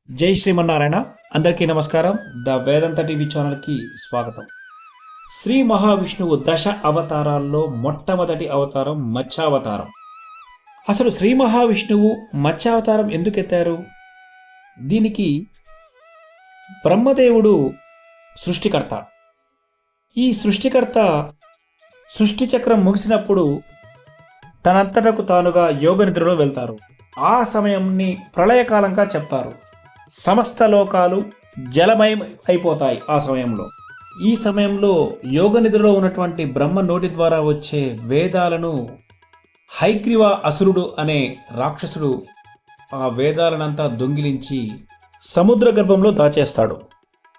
జై శ్రీమన్నారాయణ. అందరికీ నమస్కారం. ద వేదాంత టీవీ ఛానల్కి స్వాగతం. శ్రీ మహావిష్ణువు దశ అవతారాల్లో మొట్టమొదటి అవతారం మత్స్యావతారం. అసలు శ్రీ మహావిష్ణువు మత్స్యావతారం ఎందుకు ఎత్తారు? దీనికి బ్రహ్మదేవుడు సృష్టికర్త. ఈ సృష్టికర్త సృష్టి చక్రం ముగిసినప్పుడు తనంతటకు తానుగా యోగ నిద్రలో వెళ్తారు. ఆ సమయంని ప్రళయకాలంగా చెప్తారు. సమస్త లోకాలు జలమయం అయిపోతాయి. ఈ సమయంలో యోగ నిద్రలో ఉన్నటువంటి బ్రహ్మ నోటి ద్వారా వచ్చే వేదాలను హైగ్రీవ అసురుడు అనే రాక్షసుడు ఆ వేదాలనంతా దొంగిలించి సముద్ర గర్భంలో దాచేస్తాడు.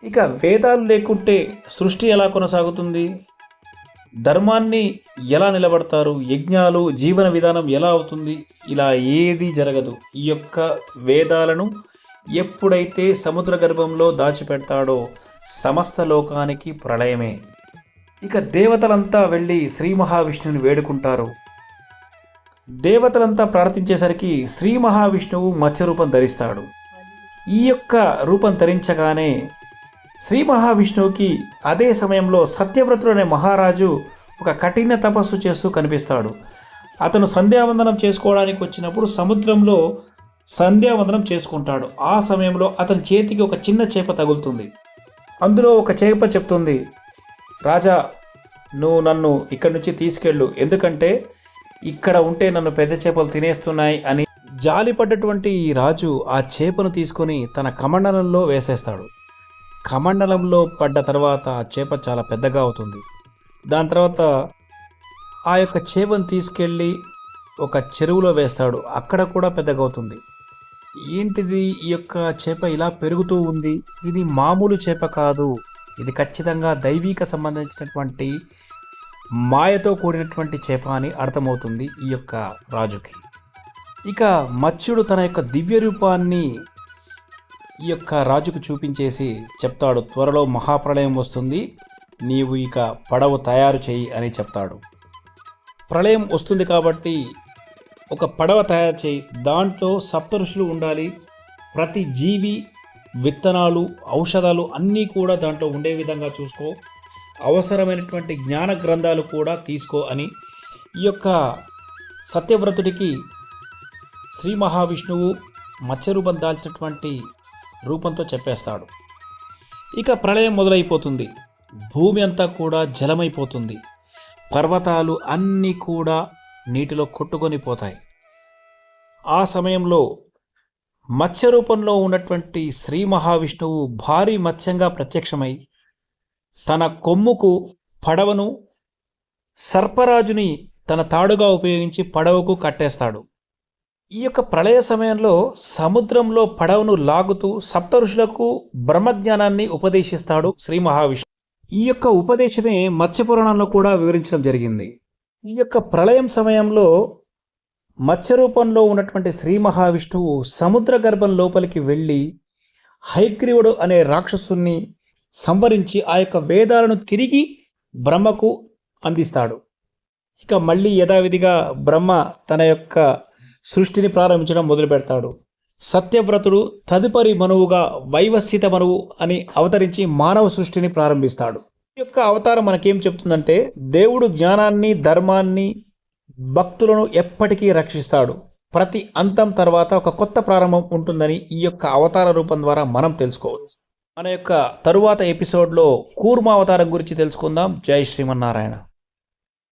ఇక వేదాలు లేకుంటే సృష్టి ఎలా కొనసాగుతుంది? ధర్మాన్ని ఎలా నిలబడతారు? యజ్ఞాలు, జీవన విధానం ఎలా అవుతుంది? ఇలా ఏది జరగదు. ఈ యొక్క వేదాలను ఎప్పుడైతే సముద్ర గర్భంలో దాచిపెడతాడో సమస్త లోకానికి ప్రళయమే. ఇక దేవతలంతా వెళ్ళి శ్రీ మహావిష్ణువుని వేడుకుంటారు. దేవతలంతా ప్రార్థించేసరికి శ్రీ మహావిష్ణువు మత్స్య రూపం ధరిస్తాడు. ఈ యొక్క రూపం ధరించగానే శ్రీ మహావిష్ణువుకి అదే సమయంలో సత్యవ్రతుడు అనే మహారాజు ఒక కఠిన తపస్సు చేస్తూ కనిపిస్తాడు. అతను సంధ్యావందనం చేసుకోవడానికి వచ్చినప్పుడు సముద్రంలో సంధ్యావందనం చేసుకుంటాడు. ఆ సమయంలో అతని చేతికి ఒక చిన్న చేప తగులుతుంది. అందులో ఒక చేప చెప్తుంది, రాజా, నువ్వు నన్ను ఇక్కడి నుంచి తీసుకెళ్ళు, ఎందుకంటే ఇక్కడ ఉంటే నన్ను పెద్ద చేపలు తినేస్తున్నాయి అని. జాలిపడ్డటువంటి ఈ రాజు ఆ చేపను తీసుకొని తన కమండలంలో వేసేస్తాడు. కమండలంలో పడ్డ తర్వాత ఆ చేప చాలా పెద్దగా అవుతుంది. దాని తర్వాత ఆ యొక్క చేపను తీసుకెళ్ళి ఒక చెరువులో వేస్తాడు. అక్కడ కూడా పెద్దగా అవుతుంది. ఏంటిది, ఈ యొక్క చేప ఇలా పెరుగుతూ ఉంది? ఇది మామూలు చేప కాదు, ఇది ఖచ్చితంగా దైవిక సంబంధించినటువంటి మాయతో కూడినటువంటి చేప అని అర్థమవుతుంది ఈ యొక్క రాజుకి. ఇక మత్స్యుడు తన యొక్క దివ్య రూపాన్ని ఈ యొక్క రాజుకు చూపించేసి చెప్తాడు, త్వరలో మహాప్రళయం వస్తుంది, నీవు ఇక పడవ తయారు చేయి అని చెప్తాడు. ప్రళయం వస్తుంది కాబట్టి ఒక పడవ తయారు చేయి, దాంట్లో సప్తఋషులు ఉండాలి, ప్రతి జీవి, విత్తనాలు, ఔషధాలు అన్నీ కూడా దాంట్లో ఉండే విధంగా చూసుకో, అవసరమైనటువంటి జ్ఞాన గ్రంథాలు కూడా తీసుకో అని ఈ యొక్క సత్యవ్రతుడికి శ్రీ మహావిష్ణువు మత్స్యరూపం దాల్చినటువంటి రూపంతో చెప్పేస్తాడు. ఇక ప్రళయం మొదలైపోతుంది. భూమి అంతా కూడా జలమైపోతుంది. పర్వతాలు అన్నీ కూడా నీటిలో కొట్టుకొని పోతాయి. ఆ సమయంలో మత్స్య రూపంలో ఉన్నటువంటి శ్రీ మహావిష్ణువు భారీ మత్స్యంగా ప్రత్యక్షమై తన కొమ్ముకు పడవను సర్పరాజుని తన తాడుగా ఉపయోగించి పడవకు కట్టేస్తాడు. ఈ యొక్క ప్రళయ సమయంలో సముద్రంలో పడవను లాగుతూ సప్తఋషులకు బ్రహ్మజ్ఞానాన్ని ఉపదేశిస్తాడు శ్రీ మహావిష్ణువు. ఈ యొక్క ఉపదేశమే మత్స్యపురాణంలో కూడా వివరించడం జరిగింది. ఈ యొక్క ప్రళయం సమయంలో మత్స్య రూపంలో ఉన్నటువంటి శ్రీ మహావిష్ణువు సముద్ర గర్భం లోపలికి వెళ్ళి హయగ్రీవుడు అనే రాక్షసుని సంవరించి ఆ యొక్క వేదాలను తిరిగి బ్రహ్మకు అందిస్తాడు. ఇక మళ్ళీ యథావిధిగా బ్రహ్మ తన యొక్క సృష్టిని ప్రారంభించడం మొదలు పెడతాడు. సత్యవ్రతుడు తదుపరి మనువుగా వైవస్సిత మనువు అని అవతరించి మానవ సృష్టిని ప్రారంభిస్తాడు. ఈ యొక్క అవతారం మనకేం చెప్తుందంటే, దేవుడు జ్ఞానాన్ని, ధర్మాన్ని, భక్తులను ఎప్పటికీ రక్షిస్తాడు. ప్రతి అంతం తర్వాత ఒక కొత్త ప్రారంభం ఉంటుందని ఈ యొక్క అవతార రూపం ద్వారా మనం తెలుసుకోవచ్చు. మన యొక్క తరువాత ఎపిసోడ్లో కూర్మ అవతారం గురించి తెలుసుకుందాం. జై శ్రీమన్నారాయణ.